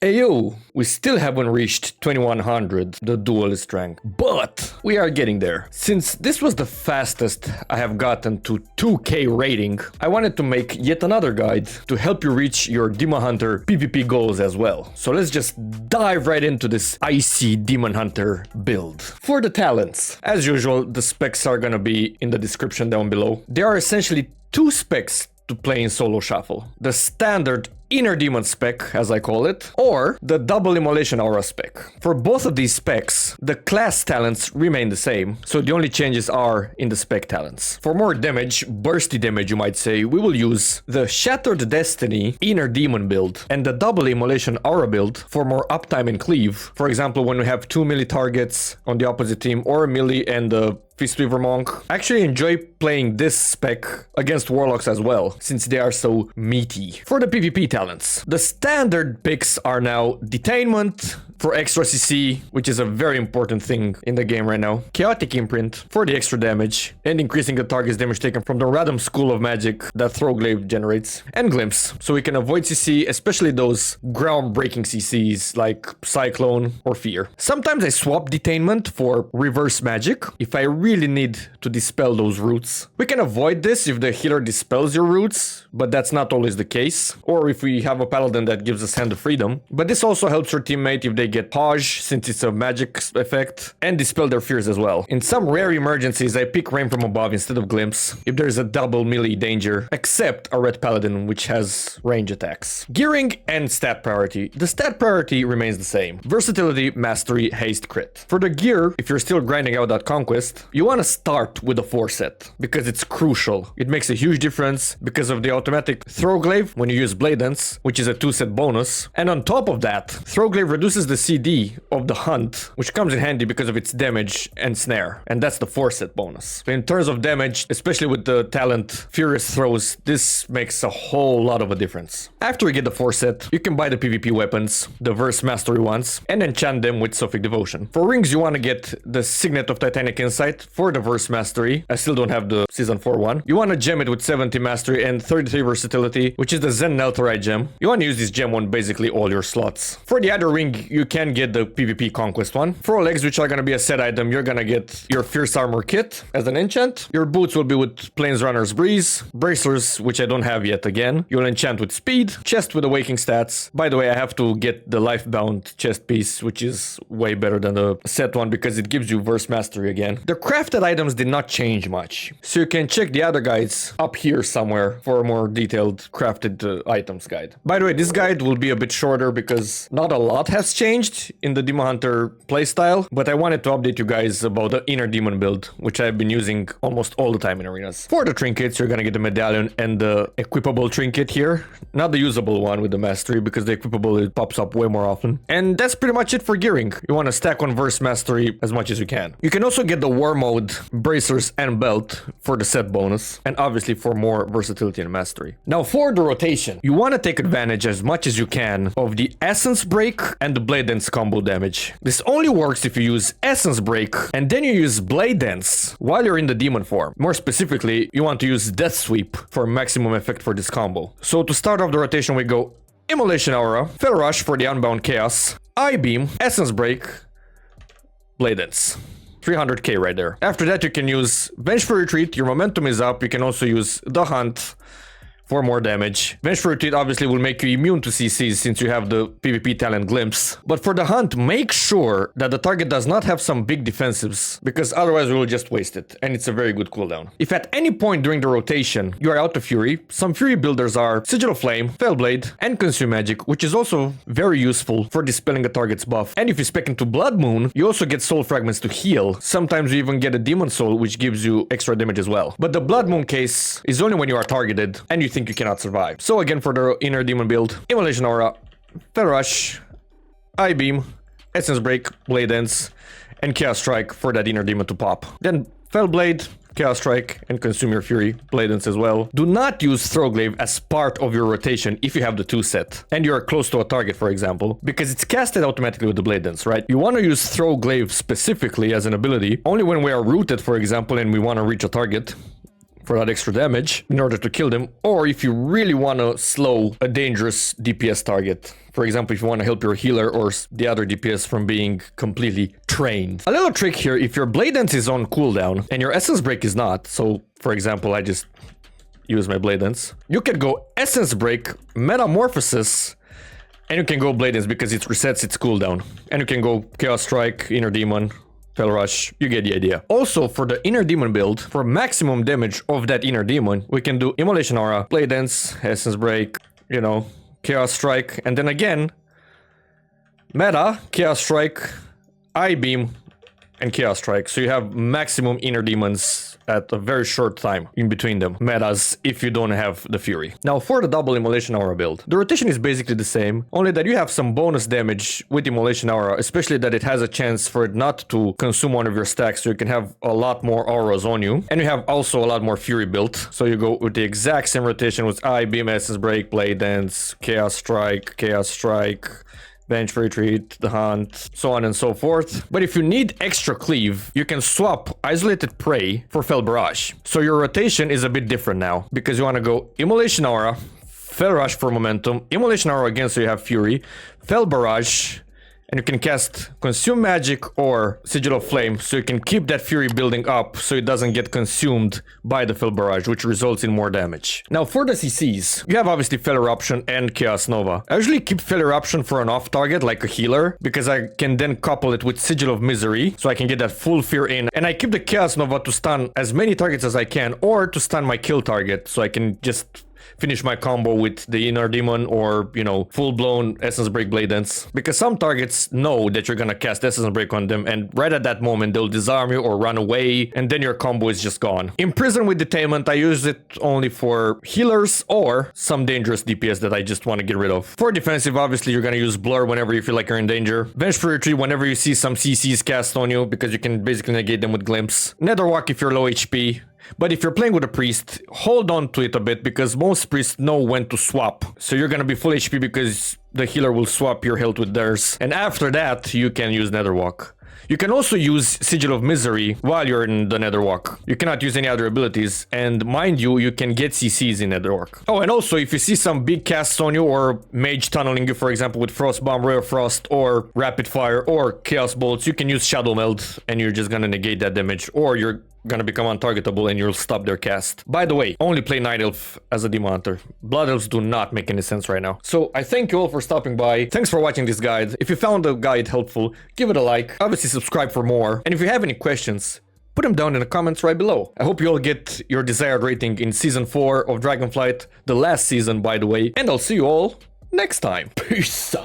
Ayo, we still haven't reached 2100, the duelist rank, but we are getting there. Since this was the fastest I have gotten to 2k rating, I wanted to make yet another guide to help you reach your Demon Hunter PvP goals as well. So let's just dive right into this icy Demon Hunter build. For the talents, as usual, the specs are gonna be in the description down below. There are essentially two specs to play in solo shuffle. The standard inner demon spec, as I call it, or the double immolation aura spec. For both of these specs, the class talents remain the same, so the only changes are in the spec talents. For more damage, bursty damage you might say, we will use the Shattered Destiny inner demon build and the double immolation aura build for more uptime and cleave. For example, when we have 2 melee targets on the opposite team, or a melee and a Fistweaver Monk. I actually enjoy playing this spec against Warlocks as well, since they are so meaty. For the PvP talents, the standard picks are now Detainment for extra CC, which is a very important thing in the game right now. Chaotic Imprint for the extra damage and increasing the target's damage taken from the random school of magic that Throglaive generates. And Glimpse, so we can avoid CC, especially those groundbreaking CCs like Cyclone or Fear. Sometimes I swap Detainment for Reverse Magic if I really need to dispel those roots. We can avoid this if the healer dispels your roots, but that's not always the case. Or if we have a paladin that gives us Hand of Freedom. But this also helps your teammate if they get Page, since it's a magic effect, and dispel their fears as well. In some rare emergencies, I pick Rain from Above instead of Glimpse if there's a double melee danger, except a red paladin which has range attacks. Gearing and stat priority. The stat priority remains the same. Versatility, mastery, haste, crit. For the gear, if you're still grinding out that conquest, you want to start with a 4 set because it's crucial. It makes a huge difference because of the automatic Throglaive when you use Blade Dance, which is a 2 set bonus. And on top of that, Throglaive reduces the CD of the hunt, which comes in handy because of its damage and snare, and that's the 4 set bonus. So in terms of damage, especially with the talent Furious Throws, this makes a whole lot of a difference. After you get the 4 set, you can buy the PvP weapons, the Verse Mastery ones, and enchant them with Sophic Devotion. For rings, you want to get the Signet of Titanic Insight for the Verse Mastery. I still don't have the Season 4 one. You want to gem it with 70 Mastery and 33 Versatility, which is the Zen Nelthorite gem. You want to use this gem on basically all your slots. For the other ring, you can get the PvP Conquest one. For all legs, which are going to be a set item, you're going to get your Fierce Armor Kit as an enchant. Your boots will be with Planesrunner's Breeze. Bracers, which I don't have yet again. You'll enchant with Speed. Chest with Awaking stats. By the way, I have to get the Lifebound chest piece, which is way better than the set one because it gives you Verse Mastery again. The crafted items did not change much, so you can check the other guides up here somewhere for a more detailed crafted items guide. By the way, this guide will be a bit shorter because not a lot has changed in the Demon Hunter playstyle, but I wanted to update you guys about the inner demon build, which I've been using almost all the time in arenas. For the trinkets, you're gonna get the medallion and the equipable trinket here, not the usable one with the mastery, because the equipable it pops up way more often. And that's pretty much it for gearing. You want to stack on Verse Mastery as much as you can. You can also get the War Mode bracers and belt for the set bonus, and obviously for more versatility and mastery. Now for the rotation, you want to take advantage as much as you can of the Essence Break and the Blade Dance combo damage. This only works if you use Essence Break and then you use Blade Dance while you're in the demon form. More specifically, you want to use Death Sweep for maximum effect for this combo. So to start off the rotation, we go Immolation Aura, Fell Rush for the Unbound Chaos, Eye Beam, Essence Break, Blade Dance. 300k right there. After that, you can use Vengeful Retreat. Your momentum is up. You can also use the Hunt for more damage. Vengeful Retreat obviously will make you immune to CCs since you have the PvP talent Glimpse. But for the Hunt, make sure that the target does not have some big defensives, because otherwise we will just waste it, and it's a very good cooldown. If at any point during the rotation you are out of Fury, some Fury builders are Sigil of Flame, Fellblade, and Consume Magic, which is also very useful for dispelling a target's buff. And if you spec into Blood Moon, you also get Soul Fragments to heal. Sometimes you even get a Demon Soul, which gives you extra damage as well. But the Blood Moon case is only when you are targeted and you think you cannot survive. So again, for the inner demon build, Immolation Aura, Fell Rush, Eye Beam, Essence Break, Blade Dance, and Chaos Strike for that inner demon to pop. Then Fell Blade, Chaos Strike, and Consume Your Fury, Blade Dance as well. Do not use Throglaive as part of your rotation if you have the 2 set and you are close to a target, for example, because it's casted automatically with the Blade Dance, right? You want to use Throglaive specifically as an ability only when we are rooted, for example, and we want to reach a target. for that extra damage in order to kill them, or if you really want to slow a dangerous DPS target. For example, if you want to help your healer or the other DPS from being completely trained. A little trick here, if your Blade Dance is on cooldown and your Essence Break is not, so for example, I just use my Blade Dance, you can go Essence Break, Metamorphosis, and you can go Blade Dance because it resets its cooldown. And you can go Chaos Strike, Inner Demon, Fel Rush, you get the idea. Also, for the Inner Demon build, for maximum damage of that Inner Demon, we can do Immolation Aura, Blade Dance, Essence Break, you know, Chaos Strike, and then again, Meta, Chaos Strike, Eye Beam, and Chaos Strike. So you have maximum Inner Demons at a very short time in between them. Metas if you don't have the Fury. Now for the double Immolation Aura build, the rotation is basically the same, only that you have some bonus damage with Immolation Aura, especially that it has a chance for it not to consume one of your stacks, so you can have a lot more auras on you. And you have also a lot more Fury built, so you go with the exact same rotation with Eye Beam, Essence Break, Blade Dance, Chaos Strike, Bench Retreat, the Hunt, so on and so forth. But if you need extra cleave, you can swap Isolated Prey for Fel Barrage. So your rotation is a bit different now, because you want to go Immolation Aura, Fel Rush for momentum, Immolation Aura again so you have Fury, Fel Barrage, and you can cast Consume Magic or Sigil of Flame, so you can keep that Fury building up so it doesn't get consumed by the Fel Barrage, which results in more damage. Now for the CCs, you have obviously Fel Eruption and Chaos Nova. I usually keep Fel Eruption for an off target, like a healer, because I can then couple it with Sigil of Misery, so I can get that full fear in. And I keep the Chaos Nova to stun as many targets as I can, or to stun my kill target, so I can just finish my combo with the Inner Demon or, you know, full-blown Essence Break Blade Dance. Because some targets know that you're gonna cast Essence Break on them, and right at that moment they'll disarm you or run away, and then your combo is just gone. Imprison with Detainment, I use it only for healers or some dangerous DPS that I just want to get rid of. For defensive, obviously you're gonna use Blur whenever you feel like you're in danger. Vengeful Retreat whenever you see some CCs cast on you, because you can basically negate them with Glimpse. Netherwalk if you're low HP. But if you're playing with a priest, hold on to it a bit, because most priests know when to swap. So you're gonna be full HP because the healer will swap your health with theirs. And after that, you can use Netherwalk. You can also use Sigil of Misery while you're in the Netherwalk. You cannot use any other abilities, and mind you, you can get CCs in Netherwalk. Oh, and also, if you see some big casts on you, or Mage tunneling you, for example, with Frost Bomb, Ray of Frost, or Rapid Fire, or Chaos Bolts, you can use Shadow Meld, and you're just gonna negate that damage, or you're gonna become untargetable and you'll stop their cast. By the way, only play Night Elf as a Demon Hunter. Blood Elves do not make any sense right now. So I thank you all for stopping by. Thanks for watching this guide. If you found the guide helpful, give it a like. Obviously subscribe for more. And if you have any questions, put them down in the comments right below. I hope you all get your desired rating in Season 4 of Dragonflight, the last season by the way. And I'll see you all next time. Peace.